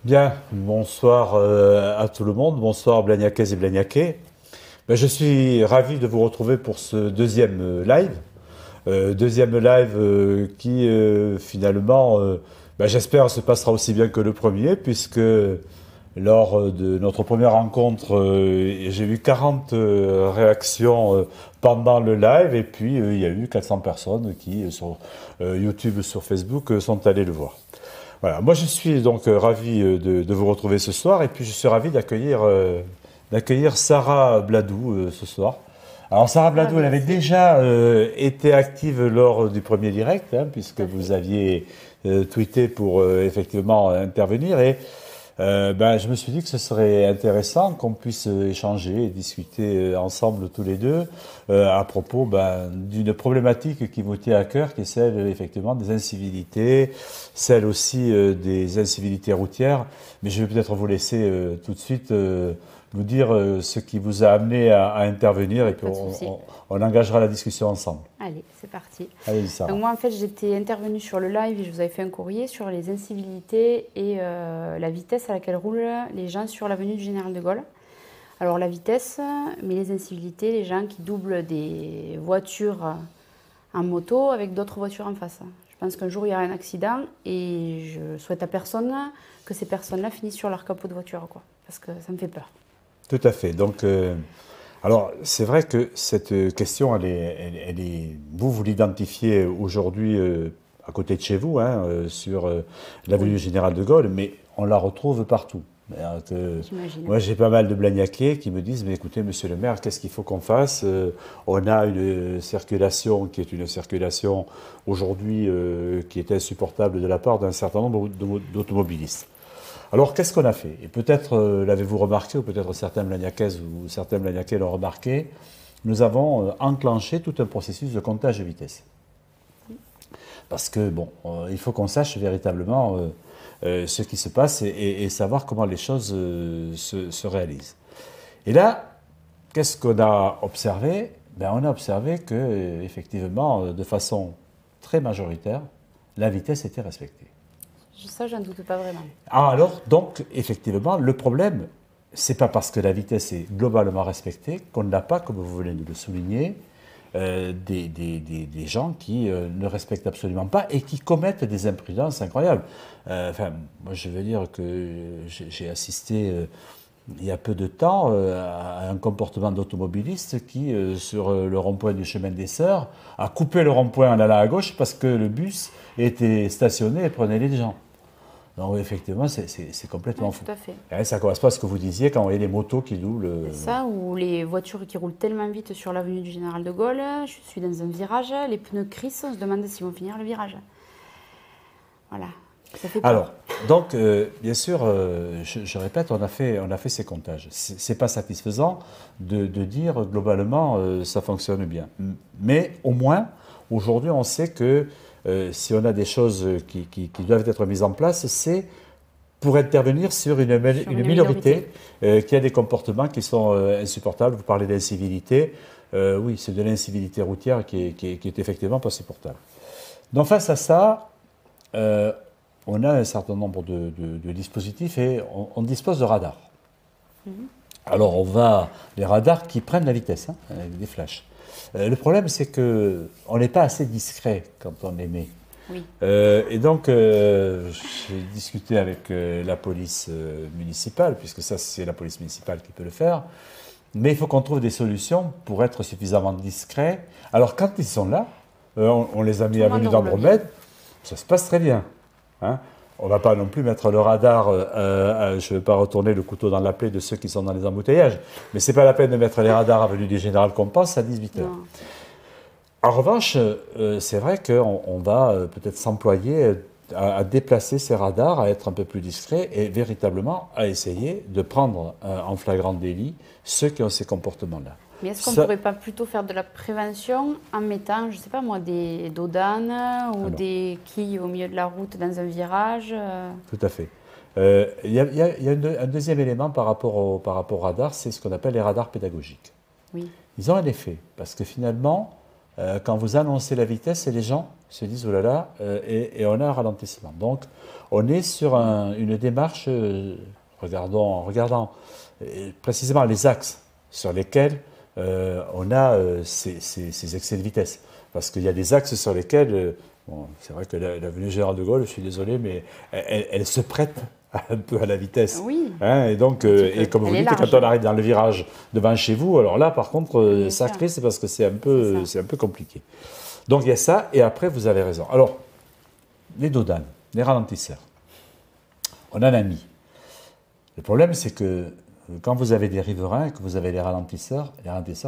Bien, bonsoir à tout le monde, bonsoir Blagnakaises et Blagnaquais. Je suis ravi de vous retrouver pour ce deuxième live. Deuxième live qui finalement, j'espère, se passera aussi bien que le premier, puisque lors de notre première rencontre, j'ai eu 40 réactions pendant le live, et puis il y a eu 400 personnes qui, sur YouTube, sur Facebook, sont allées le voir. Voilà, moi je suis donc ravi de vous retrouver ce soir, et puis je suis ravi d'accueillir Sarah Bladou ce soir. Alors Sarah Ah, Bladou, elle avait merci. déjà été active lors du premier direct, hein, puisque Tout à vous fait. aviez tweeté pour effectivement intervenir, et je me suis dit que ce serait intéressant qu'on puisse échanger et discuter ensemble tous les deux à propos d'une problématique qui vous tient à cœur, qui est celle effectivement des incivilités, celle aussi des incivilités routières. Mais je vais peut-être vous laisser tout de suite nous dire ce qui vous a amené à intervenir, et puis Pas de souci. on engagera la discussion ensemble. Allez, c'est parti. Allez, Donc Sarah. moi, en fait, j'étais intervenue sur le live et je vous avais fait un courrier sur les incivilités et la vitesse à laquelle roulent les gens sur l'avenue du Général de Gaulle. Alors la vitesse, mais les incivilités, les gens qui doublent des voitures en moto avec d'autres voitures en face. Je pense qu'un jour, il y aura un accident et je souhaite à personne que ces personnes-là finissent sur leur capot de voiture, quoi, parce que ça me fait peur. Tout à fait. Donc, alors, c'est vrai que cette question, vous l'identifiez aujourd'hui à côté de chez vous, hein, sur l'avenue Oui, Général de Gaulle, mais on la retrouve partout. j'imagine. Moi, j'ai pas mal de blagnaquais qui me disent, mais écoutez, monsieur le maire, qu'est-ce qu'il faut qu'on fasse? On a une circulation qui est une circulation aujourd'hui qui est insupportable de la part d'un certain nombre d'automobilistes. Alors, qu'est-ce qu'on a fait? Et peut-être l'avez-vous remarqué, ou peut-être certains Blagnacaises ou certains Blagnacais l'ont remarqué, nous avons enclenché tout un processus de comptage de vitesse. Parce que, bon, il faut qu'on sache véritablement ce qui se passe et savoir comment les choses se réalisent. Et là, qu'est-ce qu'on a observé? On a observé que, effectivement, de façon très majoritaire, la vitesse était respectée. Ça, j'en doute pas vraiment. Ah, alors, donc, effectivement, le problème, c'est pas parce que la vitesse est globalement respectée qu'on n'a pas, comme vous venez de le souligner, des gens qui ne respectent absolument pas et qui commettent des imprudences incroyables. Moi, je veux dire que j'ai assisté il y a peu de temps à un comportement d'automobiliste qui, sur le rond-point du chemin des Sœurs, a coupé le rond-point en allant à gauche parce que le bus était stationné et prenait les gens. Donc effectivement, c'est Oui, complètement fou. tout à fait. Et ça correspond à ce que vous disiez quand on voyait les motos qui doublent. C'est ça, ou les voitures qui roulent tellement vite sur l'avenue du Général de Gaulle, je suis dans un virage, les pneus crissent, on se demande s'ils vont finir le virage. Voilà, ça fait Alors, peur. donc, bien sûr, je répète, on a fait ces comptages. C'est pas satisfaisant de dire globalement ça fonctionne bien. Mais au moins, aujourd'hui, on sait que si on a des choses qui doivent être mises en place, c'est pour intervenir sur Sur une une minorité minorité. qui a des comportements qui sont insupportables. Vous parlez d'incivilité. Oui, c'est de l'incivilité routière qui est effectivement pas supportable. Donc face à ça, euh, on a un certain nombre de dispositifs et on dispose de radars. Alors les radars qui prennent la vitesse, hein, avec des flashs. Le problème, c'est que on n'est pas assez discret quand on les met. Oui, Et donc, j'ai discuté avec la police municipale, puisque ça, c'est la police municipale qui peut le faire. Mais il faut qu'on trouve des solutions pour être suffisamment discret. Alors, quand ils sont là, on les a mis tout le avenue monde roule bien. d'Andromède, ça se passe très bien. Hein. On ne va pas non plus mettre le radar, je ne vais pas retourner le couteau dans la plaie de ceux qui sont dans les embouteillages, mais ce n'est pas la peine de mettre les radars avenue du Général Compas à 18 heures. Non. En revanche, c'est vrai qu'on va peut-être s'employer à déplacer ces radars, à être un peu plus discret et véritablement à essayer de prendre en flagrant délit ceux qui ont ces comportements-là. Mais est-ce qu'on ne Ça, pourrait pas plutôt faire de la prévention en mettant, je ne sais pas moi, des dodanes ou alors, des quilles au milieu de la route dans un virage tout à fait. Il y a un deuxième élément par rapport au radar, c'est ce qu'on appelle les radars pédagogiques. Oui, Ils ont un effet, parce que finalement, quand vous annoncez la vitesse, et les gens se disent, oh là là, et on a un ralentissement. Donc, on est sur une démarche, regardant précisément les axes sur lesquels on a ces excès de vitesse. Parce qu'il y a des axes sur lesquels, bon, c'est vrai que l'avenue Général de Gaulle, je suis désolé, mais elle se prête un peu à la vitesse. Oui. Hein, et donc, et comme vous dites, quand on arrive dans le virage devant chez vous, alors là, par contre, sacré, c'est parce que c'est un peu compliqué. Donc il y a ça, et après, vous avez raison. Alors, les dodanes, les ralentisseurs, on en a mis. Le problème, c'est que quand vous avez des riverains et que vous avez les ralentisseurs,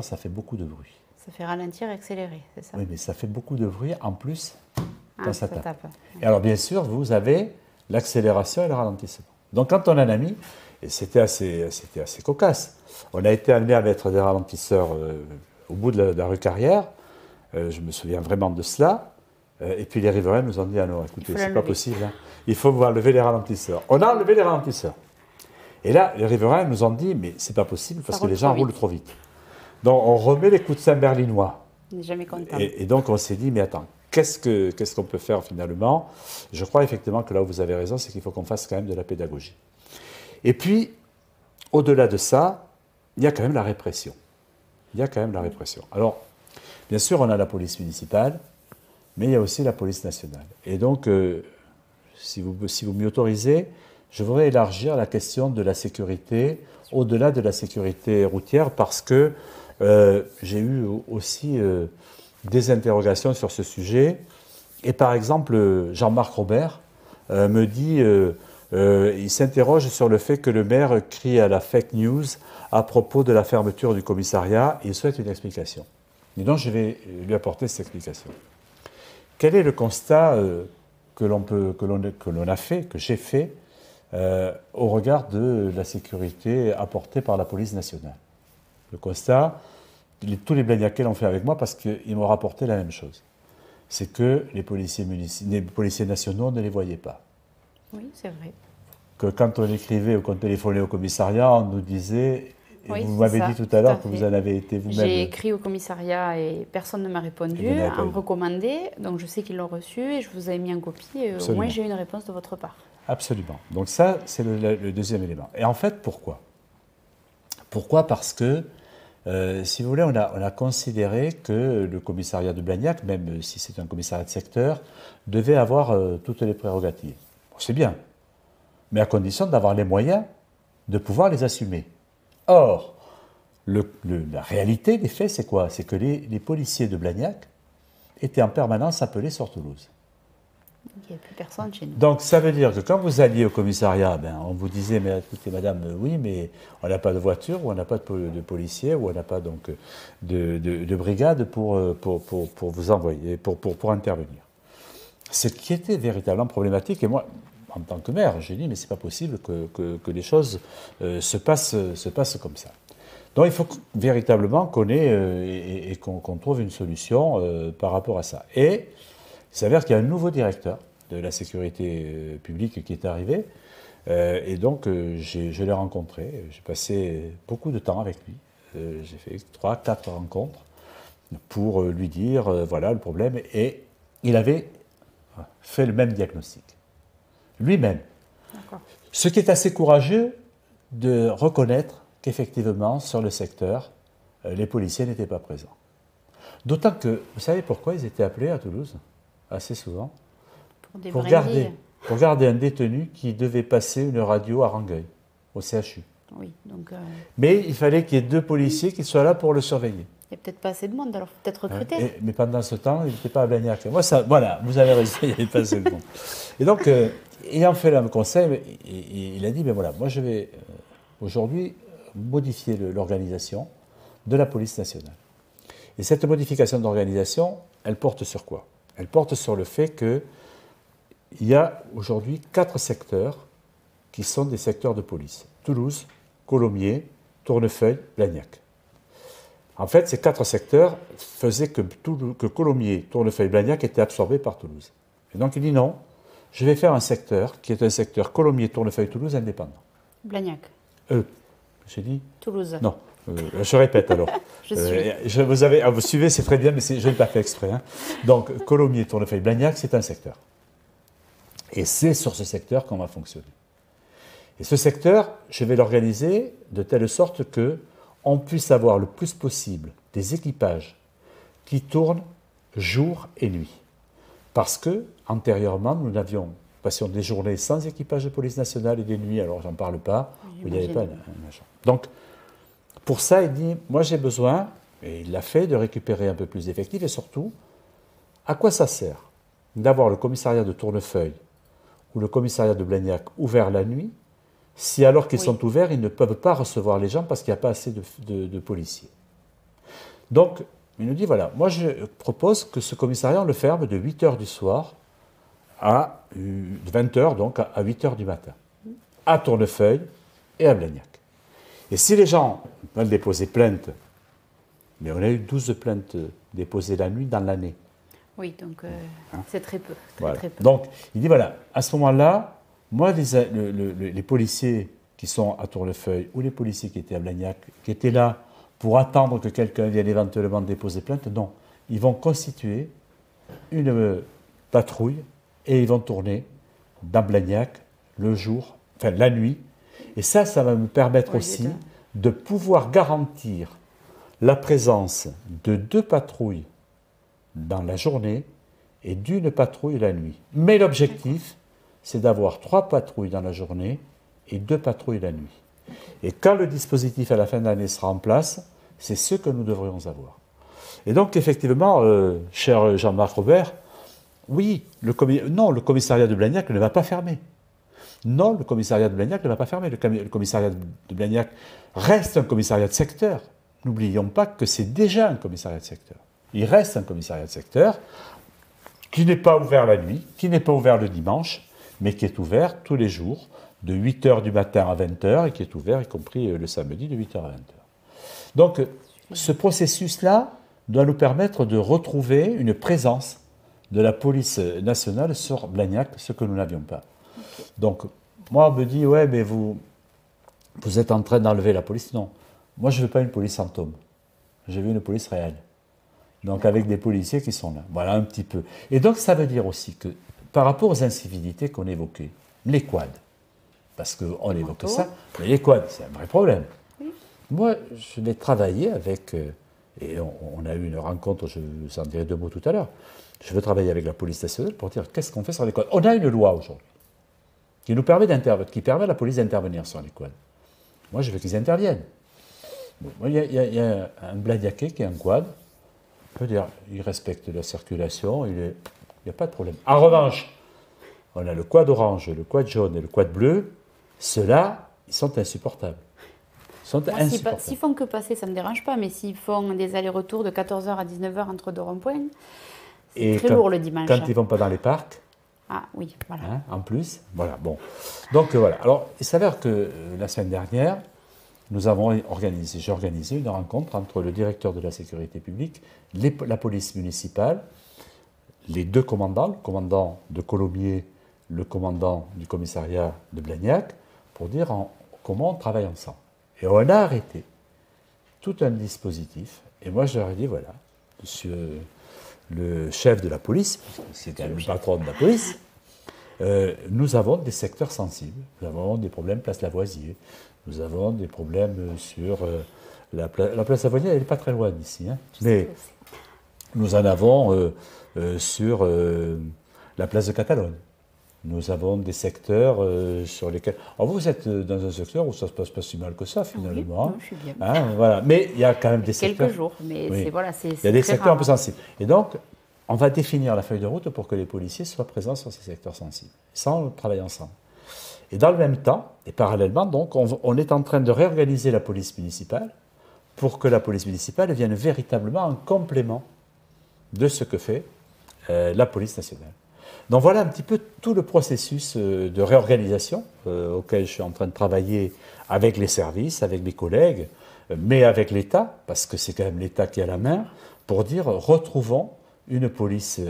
ça fait beaucoup de bruit. Ça fait ralentir et accélérer, c'est ça? Oui, mais ça fait beaucoup de bruit en plus quand ça tape. Et Ouais. alors, bien sûr, vous avez l'accélération et le ralentissement. Donc, quand on en a mis, et c'était assez cocasse, on a été amené à mettre des ralentisseurs au bout de la rue Carrière. Je me souviens vraiment de cela. Et puis les riverains nous ont dit, ah non, écoutez, c'est pas possible. Hein. Il faut vous enlever les ralentisseurs. On a enlevé les ralentisseurs. Et là, les riverains nous ont dit, mais c'est pas possible parce que les gens roulent trop vite. Donc on remet les coups de sein berlinois. On n'est jamais content. Et donc on s'est dit, mais attends, qu'est-ce qu'on peut faire finalement? Je crois effectivement que là où vous avez raison, c'est qu'il faut qu'on fasse quand même de la pédagogie. Et puis, au-delà de ça, il y a quand même la répression. Alors, bien sûr, on a la police municipale, mais il y a aussi la police nationale. Et donc, si vous m'y autorisez, je voudrais élargir la question de la sécurité, au-delà de la sécurité routière, parce que j'ai eu aussi des interrogations sur ce sujet. Et par exemple, Jean-Marc Robert me dit, il s'interroge sur le fait que le maire crie à la fake news à propos de la fermeture du commissariat, et il souhaite une explication. Et donc je vais lui apporter cette explication. Quel est le constat que l'on a fait, que j'ai fait, au regard de la sécurité apportée par la police nationale? Le constat, tous les Blagnaquais l'ont fait avec moi parce qu'ils m'ont rapporté la même chose. C'est que les policiers nationaux ne les voyaient pas. Oui, c'est vrai. Que quand on écrivait ou qu'on téléphonait au commissariat, on nous disait, et oui, vous m'avez dit tout à l'heure que vous en avez été vous-même. J'ai écrit au commissariat et personne ne m'a répondu, en recommandé, donc je sais qu'ils l'ont reçu et je vous ai mis en copie, et au moins j'ai eu une réponse de votre part. Absolument. Donc ça, c'est le deuxième élément. Et en fait, pourquoi? Pourquoi? Parce que, si vous voulez, on a considéré que le commissariat de Blagnac, même si c'est un commissariat de secteur, devait avoir toutes les prérogatives. Bon, c'est bien, mais à condition d'avoir les moyens de pouvoir les assumer. Or, la réalité des faits, c'est quoi? C'est que les policiers de Blagnac étaient en permanence appelés sur Toulouse. Il n'y a plus personne chez nous. Donc ça veut dire que quand vous alliez au commissariat, on vous disait, mais écoutez madame, oui, mais on n'a pas de voiture, ou on n'a pas de policiers, ou on n'a pas donc de brigade pour vous envoyer, pour intervenir. Ce qui était véritablement problématique, et moi, en tant que maire, j'ai dit, mais c'est pas possible que les choses se passent comme ça. Donc il faut véritablement qu'on ait et qu'on trouve une solution par rapport à ça. Et il s'avère qu'il y a un nouveau directeur de la sécurité publique qui est arrivé, et donc je l'ai rencontré, j'ai passé beaucoup de temps avec lui, j'ai fait 3-4 rencontres pour lui dire, voilà le problème, et il avait fait le même diagnostic, lui-même. Ce qui est assez courageux de reconnaître qu'effectivement, sur le secteur, les policiers n'étaient pas présents. D'autant que, vous savez pourquoi ils étaient appelés à Toulouse assez souvent? Pour garder un détenu qui devait passer une radio à Rangueil, au CHU. Oui, donc, mais il fallait qu'il y ait 2 policiers qui soient là pour le surveiller. Il n'y a peut-être pas assez de monde, alors il faut peut-être recruter. Mais pendant ce temps, il n'était pas à Blagnac. Moi, voilà, vous avez réussi, il n'y avait pas assez de monde. Et donc, ayant fait le conseil, il a dit, ben voilà, moi je vais aujourd'hui modifier l'organisation de la police nationale. Et cette modification d'organisation, elle porte sur quoi? Elle porte sur le fait qu'il y a aujourd'hui 4 secteurs qui sont des secteurs de police. Toulouse, Colomiers, Tournefeuille, Blagnac. En fait, ces 4 secteurs faisaient que Colomiers, Tournefeuille, Blagnac étaient absorbés par Toulouse. Et donc il dit non, je vais faire un secteur qui est un secteur Colomiers, Tournefeuille, Toulouse indépendant. Blagnac. J'ai dit Toulouse. Non, Je répète alors. Vous suivez, c'est très bien, mais je ne l'ai pas fait exprès. Hein. Donc, Colomiers, Tournefeuille, Blagnac, c'est un secteur. Et c'est sur ce secteur qu'on va fonctionner. Et ce secteur, je vais l'organiser de telle sorte qu'on puisse avoir le plus possible des équipages qui tournent jour et nuit. Parce que, antérieurement, nous passions des journées sans équipage de police nationale et des nuits, alors j'en parle pas, où il n'y avait pas un agent. Donc, pour ça, il dit, moi j'ai besoin, et il l'a fait, de récupérer un peu plus d'effectifs, et surtout, à quoi ça sert d'avoir le commissariat de Tournefeuille ou le commissariat de Blagnac ouvert la nuit, si alors qu'ils sont ouverts, ils ne peuvent pas recevoir les gens parce qu'il n'y a pas assez de policiers. Donc, il nous dit, voilà, moi je propose que ce commissariat, on le ferme de 8h du soir à 20h, donc à 8h du matin, à Tournefeuille et à Blagnac. Et si les gens veulent déposer plainte, mais on a eu 12 plaintes déposées la nuit dans l'année. Oui, donc c'est très peu, Voilà. très peu. Donc, il dit, voilà, à ce moment-là, moi, les policiers qui sont à Tournefeuille ou les policiers qui étaient à Blagnac, qui étaient là pour attendre que quelqu'un vienne éventuellement déposer plainte, non. Ils vont constituer une patrouille et ils vont tourner dans Blagnac le jour, enfin la nuit. Et ça va me permettre aussi de pouvoir garantir la présence de 2 patrouilles dans la journée et d'1 patrouille la nuit. Mais l'objectif, c'est d'avoir 3 patrouilles dans la journée et 2 patrouilles la nuit. Et quand le dispositif à la fin de l'année sera en place, c'est ce que nous devrions avoir. Et donc, effectivement, cher Jean-Marc Robert, oui, le commissariat de Blagnac ne va pas fermer. Non, le commissariat de Blagnac ne va pas fermer. Le commissariat de Blagnac reste un commissariat de secteur. N'oublions pas que c'est déjà un commissariat de secteur. Il reste un commissariat de secteur qui n'est pas ouvert la nuit, qui n'est pas ouvert le dimanche, mais qui est ouvert tous les jours, de 8h du matin à 20h, et qui est ouvert, y compris le samedi, de 8h à 20h. Donc, ce processus-là doit nous permettre de retrouver une présence de la police nationale sur Blagnac, ce que nous n'avions pas. Donc, moi, on me dit, ouais, mais vous êtes en train d'enlever la police. Non, moi, je ne veux pas une police fantôme. Je veux une police réelle. Donc, avec des policiers qui sont là. Voilà, un petit peu. Et donc, ça veut dire aussi que, par rapport aux incivilités qu'on évoquait, les quads, parce qu'on évoque ça, mais les quads, c'est un vrai problème. Oui. Moi, je vais travailler avec, et on a eu une rencontre, je vous en dirai 2 mots tout à l'heure, je veux travailler avec la police nationale pour dire qu'est-ce qu'on fait sur les quads. On a une loi aujourd'hui qui nous permet qui permet à la police d'intervenir sur les quads. Moi, je veux qu'ils interviennent. Bon, il y a un Blagnaquais qui est un quad, on peut dire, il respecte la circulation, il n'y a pas de problème. En revanche, on a le quad orange, le quad jaune et le quad bleu, ceux-là, ils sont insupportables. S'ils font que passer, ça ne me dérange pas, mais s'ils font des allers-retours de 14h à 19h entre 2 ronds-points, c'est très lourd le dimanche. Quand ils ne vont pas dans les parcs, ah oui, voilà. Hein, en plus, voilà, bon. Donc voilà, alors il s'avère que la semaine dernière, j'ai organisé une rencontre entre le directeur de la sécurité publique, la police municipale, les 2 commandants, le commandant de Colomiers, le commandant du commissariat de Blagnac, pour dire comment on travaille ensemble. Et on a arrêté tout un dispositif, et moi je leur ai dit, voilà, monsieur le chef de la police, c'est quand même le patron de la police, nous avons des secteurs sensibles. Nous avons des problèmes place Lavoisier. Nous avons des problèmes sur la place Lavoisier, elle n'est pas très loin d'ici. Hein, mais nous en avons sur la place de Catalogne. Nous avons des secteurs sur lesquels... Alors vous êtes dans un secteur où ça ne se passe pas si mal que ça, finalement. Oui, je suis bien. Hein, voilà. Mais il y a quand même des secteurs... Quelques jours, mais oui. c'est il y a des secteurs un peu rare. sensibles. Et donc, on va définir la feuille de route pour que les policiers soient présents sur ces secteurs sensibles. Ça, on travaille ensemble. Et dans le même temps, et parallèlement, donc, on est en train de réorganiser la police municipale pour que la police municipale devienne véritablement un complément de ce que fait la police nationale. Donc voilà un petit peu tout le processus de réorganisation auquel je suis en train de travailler avec les services, avec mes collègues, mais avec l'État, parce que c'est quand même l'État qui a la main, pour dire retrouvons une police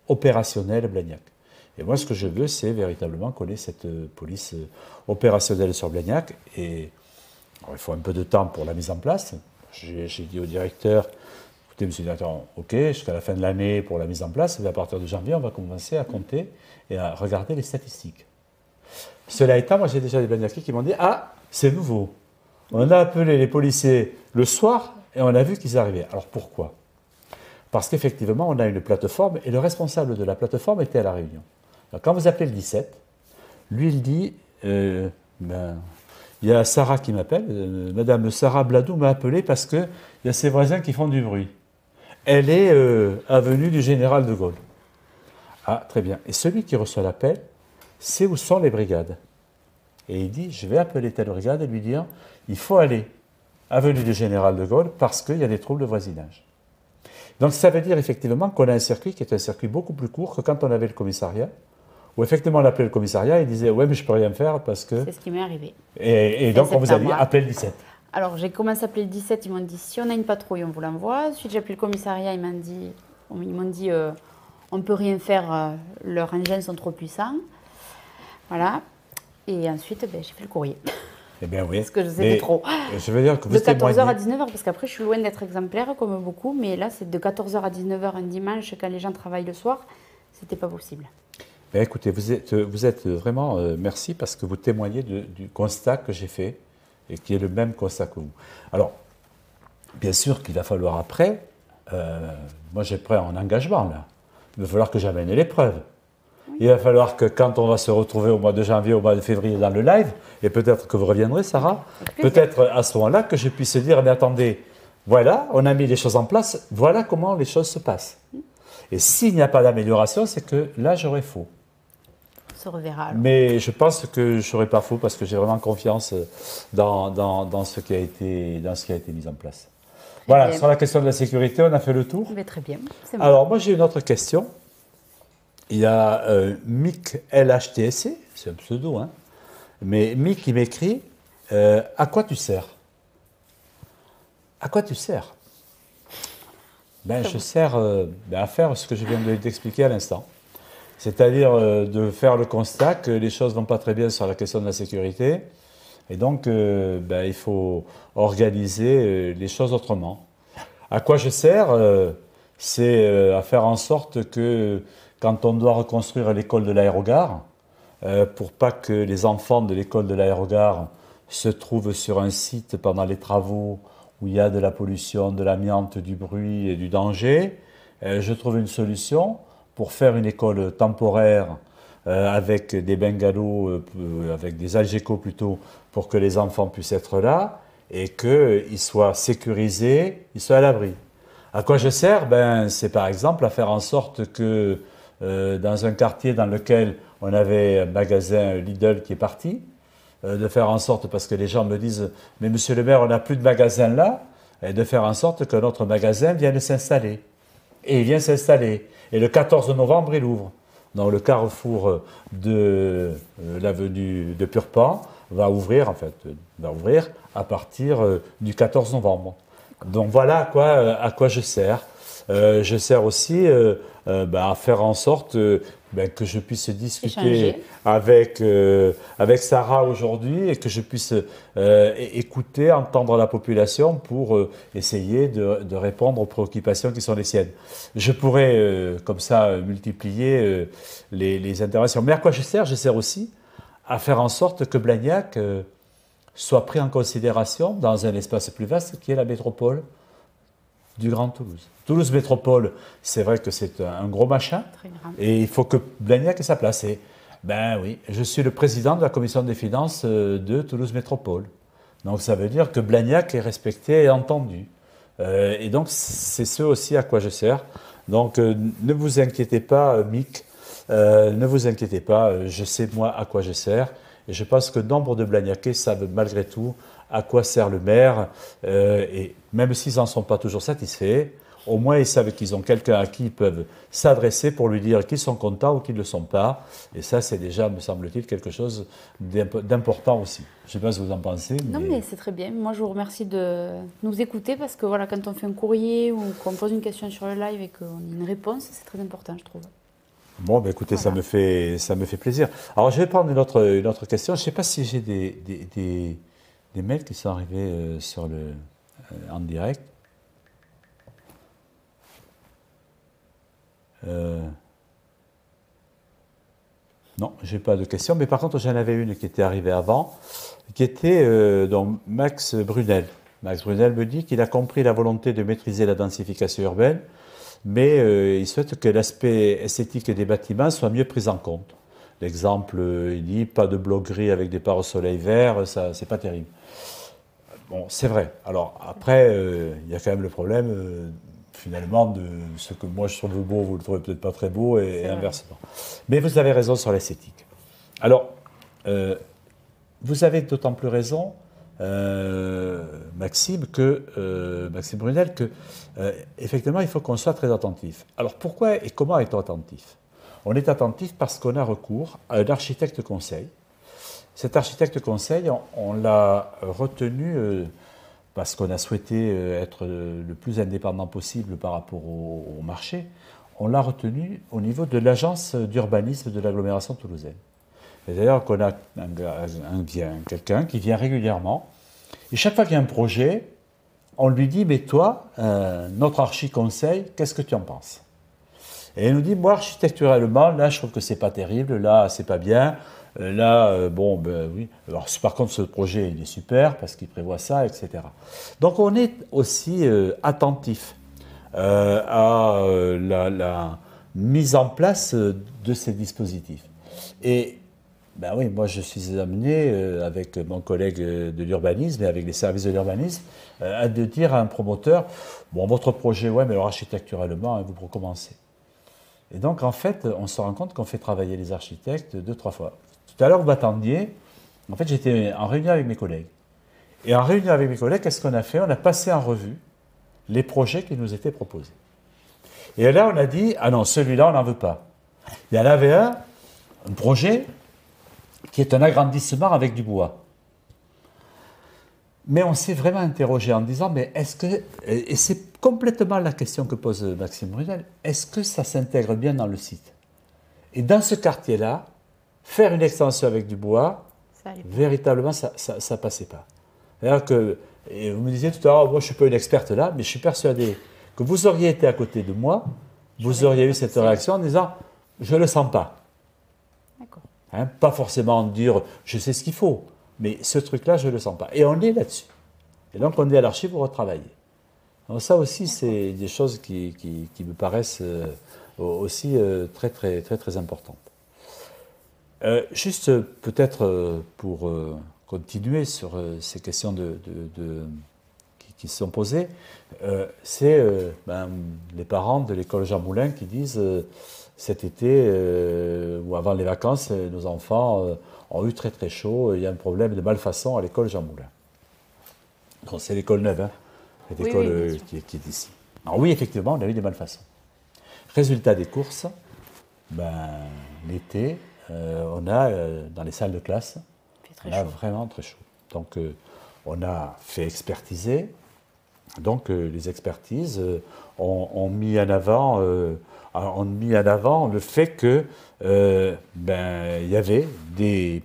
opérationnelle Blagnac. Et moi, ce que je veux, c'est véritablement qu'on ait cette police opérationnelle sur Blagnac. Et Alors, il faut un peu de temps pour la mise en place. J'ai dit au directeur, écoutez, monsieur le directeur, ok, jusqu'à la fin de l'année pour la mise en place, mais à partir de janvier, on va commencer à compter et à regarder les statistiques. Cela étant, moi j'ai déjà des Blagnaquais qui m'ont dit, ah, c'est nouveau. On a appelé les policiers le soir et on a vu qu'ils arrivaient. Alors pourquoi? Parce qu'effectivement, on a une plateforme et le responsable de la plateforme était à la réunion. Alors, quand vous appelez le 17, lui il dit, il y a Sarah qui m'appelle, Madame Sarah Bladou m'a appelé parce qu'il y a ses voisins qui font du bruit. Elle est avenue du Général de Gaulle. Ah, très bien. Et celui qui reçoit l'appel, c'est où sont les brigades. Et il dit, je vais appeler telle brigade et lui dire, il faut aller avenue du Général de Gaulle parce qu'il y a des troubles de voisinage. Donc ça veut dire effectivement qu'on a un circuit qui est un circuit beaucoup plus court que quand on avait le commissariat, où effectivement on appelait le commissariat et il disait, ouais mais je ne peux rien faire parce que... C'est ce qui m'est arrivé. Et donc on vous a dit, appelez le 17. Alors j'ai commencé à appeler le 17, ils m'ont dit, si on a une patrouille, on vous l'envoie. Ensuite j'ai appelé le commissariat, ils m'ont dit, on ne peut rien faire, leurs engins sont trop puissants. Voilà. Et ensuite, j'ai fait le courrier. Eh bien oui. Parce que je sais trop. Je veux dire que vous de 14h à 19h, parce qu'après je suis loin d'être exemplaire comme beaucoup, mais là c'est de 14h à 19h un dimanche quand les gens travaillent le soir, c'était pas possible. Mais écoutez, vous êtes vraiment, merci parce que vous témoignez du constat que j'ai fait et qui est le même constat que vous. Alors, bien sûr qu'il va falloir après, moi j'ai pris un engagement là, il va falloir que j'amène les preuves. Il va falloir que quand on va se retrouver au mois de janvier, au mois de février dans le live, et peut-être que vous reviendrez, Sarah, peut-être à ce moment-là que je puisse dire, mais attendez, voilà, on a mis les choses en place, voilà comment les choses se passent. Et s'il n'y a pas d'amélioration, c'est que là, j'aurai faux. On se reverra alors. Mais je pense que je n'aurai pas faux parce que j'ai vraiment confiance dans ce qui a été mis en place. Très voilà, bien. Sur la question de la sécurité, on a fait le tour. Mais très bien. Bon. Alors, moi, j'ai une autre question. Il y a Mick LHTSC, c'est un pseudo, hein, mais Mick qui m'écrit à quoi tu sers? À quoi tu sers? Je sers à faire ce que je viens de t'expliquer à l'instant. C'est-à-dire de faire le constat que les choses ne vont pas très bien sur la question de la sécurité. Et donc, il faut organiser les choses autrement. À quoi je sers? C'est à faire en sorte que quand on doit reconstruire l'école de l'aérogare, pour pas que les enfants de l'école de l'aérogare se trouvent sur un site pendant les travaux où il y a de la pollution, de l'amiante, du bruit et du danger, je trouve une solution pour faire une école temporaire avec des bungalows, avec des algécos plutôt, pour que les enfants puissent être là et qu'ils soient sécurisés, ils soient à l'abri. À quoi je sers? C'est par exemple à faire en sorte que dans un quartier dans lequel on avait un magasin Lidl qui est parti, de faire en sorte, parce que les gens me disent « Mais monsieur le maire, on n'a plus de magasin là », et de faire en sorte que notre magasin vienne s'installer. Et il vient s'installer. Et le 14 novembre, il ouvre. Donc le carrefour de l'avenue de Purpan va ouvrir à partir du 14 novembre. Donc voilà à quoi je sers. Je sers aussi à faire en sorte que je puisse discuter avec Sarah aujourd'hui et que je puisse écouter, entendre la population pour essayer de répondre aux préoccupations qui sont les siennes. Je pourrais comme ça multiplier les interventions. Mais à quoi je sers? Je sers aussi à faire en sorte que Blagnac soit pris en considération dans un espace plus vaste qui est la métropole du Grand Toulouse. Toulouse Métropole, c'est vrai que c'est un gros machin, et il faut que Blagnac ait sa place. Et oui, je suis le président de la commission des finances de Toulouse Métropole. Donc ça veut dire que Blagnac est respecté et entendu. Et donc c'est ce aussi à quoi je sers. Donc ne vous inquiétez pas, Mick, ne vous inquiétez pas, je sais moi à quoi je sers. Et je pense que nombre de Blagnacais savent malgré tout à quoi sert le maire. Et même s'ils n'en sont pas toujours satisfaits, au moins ils savent qu'ils ont quelqu'un à qui ils peuvent s'adresser pour lui dire qu'ils sont contents ou qu'ils ne le sont pas. Et ça, c'est déjà, me semble-t-il, quelque chose d'important aussi. Je ne sais pas ce que vous en pensez. Non, mais c'est très bien. Moi, je vous remercie de nous écouter parce que voilà, quand on fait un courrier ou qu'on pose une question sur le live et qu'on a une réponse, c'est très important, je trouve. Bon, écoutez, voilà. ça me fait plaisir. Alors, je vais prendre une autre question. Je ne sais pas si j'ai des des mails qui sont arrivés en direct. Non, je n'ai pas de questions, mais par contre j'en avais une qui était arrivée avant, qui était donc Max Brunel. Max Brunel me dit qu'il a compris la volonté de maîtriser la densification urbaine, mais il souhaite que l'aspect esthétique des bâtiments soit mieux pris en compte. L'exemple, il dit pas de blocs gris avec des pare-soleil verts, ça c'est pas terrible. Bon, c'est vrai. Alors après, il y a quand même le problème finalement de ce que moi je trouve beau, vous le trouvez peut-être pas très beau et inversement. Mais vous avez raison sur l'esthétique. Alors, vous avez d'autant plus raison, Maxime Brunel, que effectivement il faut qu'on soit très attentif. Alors pourquoi et comment est-on attentif? On est attentif parce qu'on a recours à un architecte conseil. Cet architecte conseil, on l'a retenu parce qu'on a souhaité être le plus indépendant possible par rapport au marché. On l'a retenu au niveau de l'agence d'urbanisme de l'agglomération toulousaine. Et d'ailleurs, qu'on a quelqu'un qui vient régulièrement. Et chaque fois qu'il y a un projet, on lui dit, mais toi, notre archi-conseil, qu'est-ce que tu en penses? Et il nous dit, moi, architecturalement, là, je trouve que c'est pas terrible, là, c'est pas bien, bon, ben oui. Alors, par contre, ce projet, il est super, parce qu'il prévoit ça, etc. Donc, on est aussi attentif à la mise en place de ces dispositifs. Et, ben oui, moi, je suis amené, avec mon collègue de l'urbanisme et avec les services de l'urbanisme, à de dire à un promoteur, bon, votre projet, ouais, mais alors architecturalement, hein, vous recommencez. Et donc, en fait, on se rend compte qu'on fait travailler les architectes 2-3 fois. Tout à l'heure, vous m'attendiez. En fait, j'étais en réunion avec mes collègues. Et en réunion avec mes collègues, qu'est-ce qu'on a fait? On a passé en revue les projets qui nous étaient proposés. Et là, on a dit, ah non, celui-là, on n'en veut pas. Il y en avait un projet qui est un agrandissement avec du bois. Mais on s'est vraiment interrogé en disant, mais est-ce que, et c'est complètement la question que pose Maxime Brunel, est-ce que ça s'intègre bien dans le site? Et dans ce quartier-là, faire une extension avec du bois, véritablement, ça ne passait pas. C'est-à-dire que, et vous me disiez tout à l'heure, moi je ne suis pas une experte là, mais je suis persuadé que vous auriez été à côté de moi, vous auriez eu cette réaction en disant, je ne le sens pas. D'accord. Hein, pas forcément dire, je sais ce qu'il faut. Mais ce truc-là, je ne le sens pas. Et on est là-dessus. Et donc, on est à l'archive pour retravailler. Donc, ça aussi, c'est des choses qui me paraissent aussi très, très, très, très importantes. Juste peut-être pour continuer sur ces questions qui sont posées, c'est les parents de l'école Jean Moulin qui disent cet été ou avant les vacances, nos enfants ont eu très très chaud, il y a un problème de malfaçon à l'école Jean Moulin. C'est l'école neuve, hein, l'école qui est ici. Alors oui, effectivement, on a eu des malfaçons. Résultat des courses, l'été, on a dans les salles de classe, on a vraiment très chaud. Donc on a fait expertiser. Donc les expertises ont mis en avant le fait que il y avait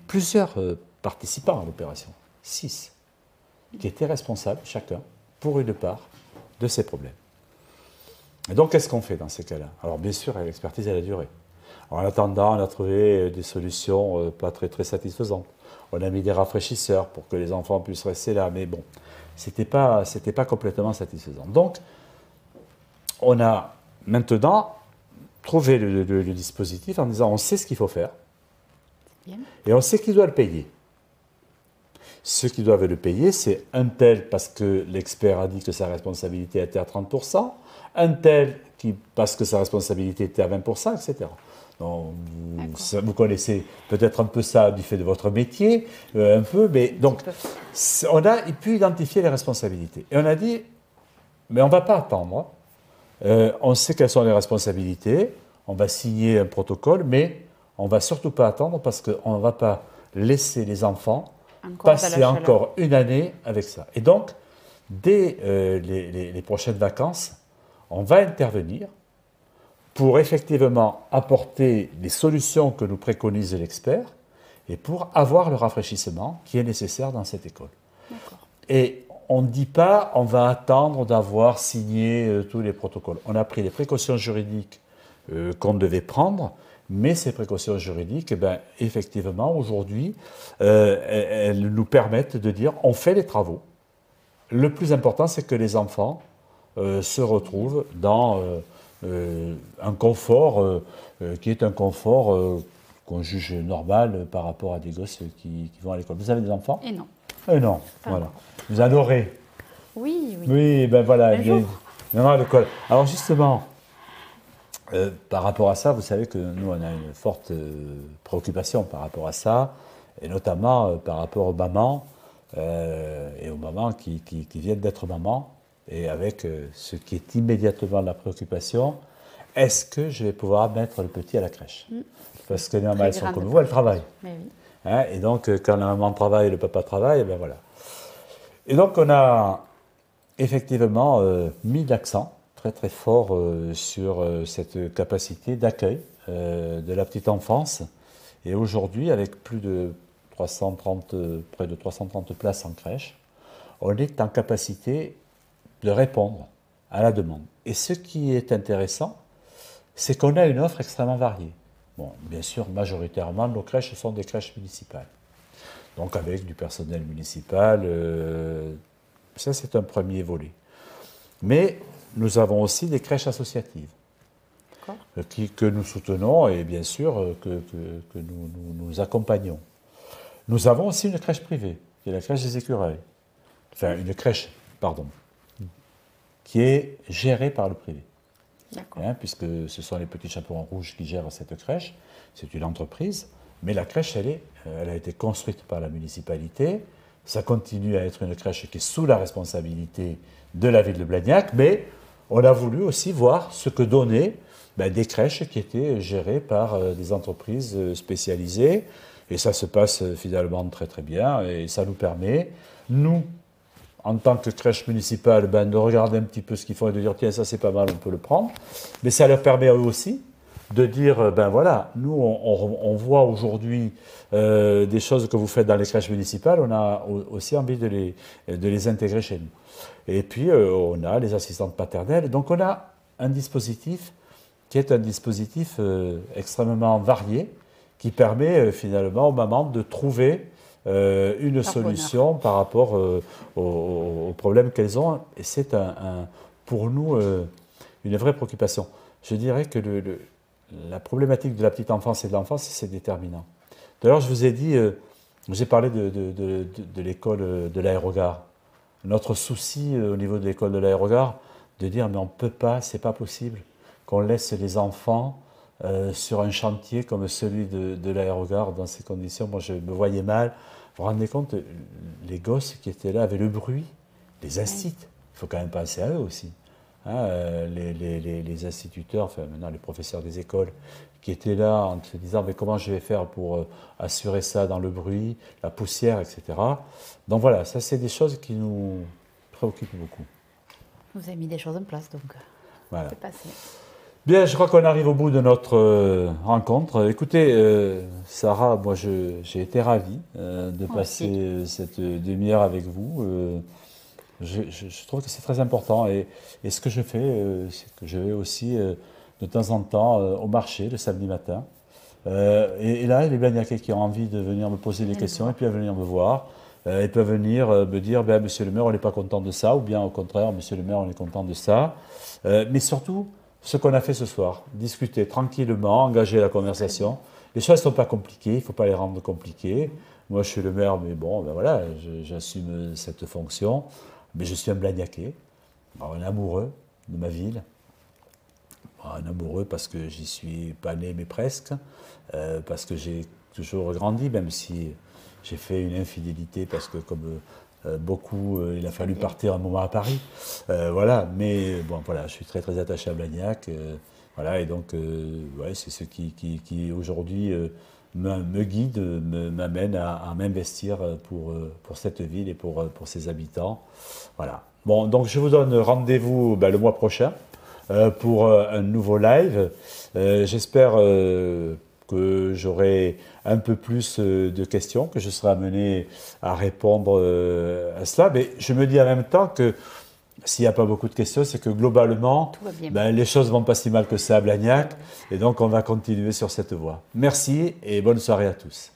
plusieurs participants à l'opération, 6, qui étaient responsables chacun pour une part de ces problèmes. Et donc qu'est-ce qu'on fait dans ces cas-là? Alors bien sûr, l'expertise elle a duré. En attendant, on a trouvé des solutions pas très très satisfaisantes. On a mis des rafraîchisseurs pour que les enfants puissent rester là, mais bon, c'était pas complètement satisfaisant. Donc, on a maintenant trouvé le dispositif en disant on sait ce qu'il faut faire et on sait qui doit le payer. Ceux qui doivent le payer, c'est un tel parce que l'expert a dit que sa responsabilité était à 30%, un tel parce que sa responsabilité était à 20%, etc. Donc, vous connaissez peut-être un peu ça du fait de votre métier, un peu, mais donc on a pu identifier les responsabilités. Et on a dit, mais on ne va pas attendre. On sait quelles sont les responsabilités, on va signer un protocole, mais on ne va surtout pas attendre parce qu'on ne va pas laisser les enfants passer encore une année avec ça. Et donc, dès les prochaines vacances, on va intervenir pour effectivement apporter les solutions que nous préconise l'expert et pour avoir le rafraîchissement qui est nécessaire dans cette école. Et on ne dit pas on va attendre d'avoir signé tous les protocoles. On a pris les précautions juridiques qu'on devait prendre, mais ces précautions juridiques, eh ben, effectivement, aujourd'hui, elles nous permettent de dire on fait les travaux. Le plus important, c'est que les enfants se retrouvent dans un confort qui est un confort qu'on juge normal par rapport à des gosses qui vont à l'école. Vous avez des enfants? Et non. Et non, voilà. Vous adorez? Oui, oui. Oui, ben voilà. Un jour. Non, à l'école. Alors justement, par rapport à ça, vous savez que nous, on a une forte préoccupation par rapport à ça, et notamment par rapport aux mamans, et aux mamans qui viennent d'être mamans, et avec ce qui est immédiatement la préoccupation, est-ce que je vais pouvoir mettre le petit à la crèche? Parce que les mamans, elles sont comme vous, elles travaillent. Mais oui. Hein, et donc, quand la maman travaille et le papa travaille, et ben voilà. Et donc, on a effectivement mis l'accent très très fort sur cette capacité d'accueil de la petite enfance. Et aujourd'hui, avec plus de 330, près de 330 places en crèche, on est en capacité de répondre à la demande. Et ce qui est intéressant, c'est qu'on a une offre extrêmement variée. Bon, bien sûr, majoritairement, nos crèches sont des crèches municipales. Donc avec du personnel municipal, ça c'est un premier volet. Mais nous avons aussi des crèches associatives que nous soutenons et bien sûr que nous accompagnons. Nous avons aussi une crèche privée, qui est la crèche des Écureuils. Enfin, une crèche, pardon, qui est gérée par le privé. Hein, puisque ce sont les petits chaperons rouges qui gèrent cette crèche. C'est une entreprise, mais la crèche, elle a été construite par la municipalité. Ça continue à être une crèche qui est sous la responsabilité de la ville de Blagnac, mais on a voulu aussi voir ce que donnaient des crèches qui étaient gérées par des entreprises spécialisées. Et ça se passe finalement très très bien, et ça nous permet, nous, en tant que crèche municipale, de regarder un petit peu ce qu'ils font et de dire tiens, ça c'est pas mal, on peut le prendre. Mais ça leur permet eux aussi de dire voilà, nous on voit aujourd'hui des choses que vous faites dans les crèches municipales, on a aussi envie de les intégrer chez nous. Et puis on a les assistantes paternelles, donc on a un dispositif qui est un dispositif extrêmement varié, qui permet finalement aux mamans de trouver une solution par rapport aux problèmes qu'elles ont. Et c'est pour nous une vraie préoccupation. Je dirais que la problématique de la petite enfance et de l'enfance, c'est déterminant. D'ailleurs, je vous ai dit, j'ai parlé de l'école de l'Aérogare. Notre souci au niveau de l'école de l'Aérogare, de dire mais on ne peut pas, c'est pas possible qu'on laisse les enfants sur un chantier comme celui de l'Aérogare dans ces conditions. Moi, je me voyais mal. Vous vous rendez compte, les gosses qui étaient là avec le bruit, les instituts, il faut quand même penser à eux aussi. Hein, les instituteurs, enfin maintenant les professeurs des écoles, qui étaient là en se disant mais comment je vais faire pour assurer ça dans le bruit, la poussière, etc. Donc voilà, ça c'est des choses qui nous préoccupent beaucoup. Vous avez mis des choses en place, donc voilà. c'est passé. Bien, je crois qu'on arrive au bout de notre rencontre. Écoutez, Sarah, moi j'ai été ravi de passer cette demi-heure avec vous. Je trouve que c'est très important. Et ce que je fais, c'est que je vais aussi de temps en temps au marché le samedi matin. Et là, les Blagnacais qui ont envie de venir me poser des questions, et puis à venir me voir, ils peuvent venir me dire Monsieur le maire, on n'est pas content de ça, ou bien au contraire, Monsieur le maire, on est content de ça. Mais surtout, ce qu'on a fait ce soir, discuter tranquillement, engager la conversation. Les choses ne sont pas compliquées, il ne faut pas les rendre compliquées. Moi, je suis le maire, mais bon, voilà, j'assume cette fonction. Mais je suis un Blagnacais, un amoureux de ma ville. Un amoureux parce que j'y suis pas né, mais presque. Parce que j'ai toujours grandi, même si j'ai fait une infidélité, parce que comme beaucoup, il a fallu partir un moment à Paris. Voilà, mais bon, voilà, je suis très très attaché à Blagnac. Voilà, et donc, ouais, c'est ce qui aujourd'hui me guide, m'amène à m'investir pour cette ville et pour ses habitants. Voilà. Bon, donc je vous donne rendez-vous le mois prochain pour un nouveau live. J'espère que j'aurai un peu plus de questions, que je serai amené à répondre à cela. Mais je me dis en même temps que s'il n'y a pas beaucoup de questions, c'est que globalement, les choses ne vont pas si mal que ça à Blagnac. Et donc, on va continuer sur cette voie. Merci et bonne soirée à tous.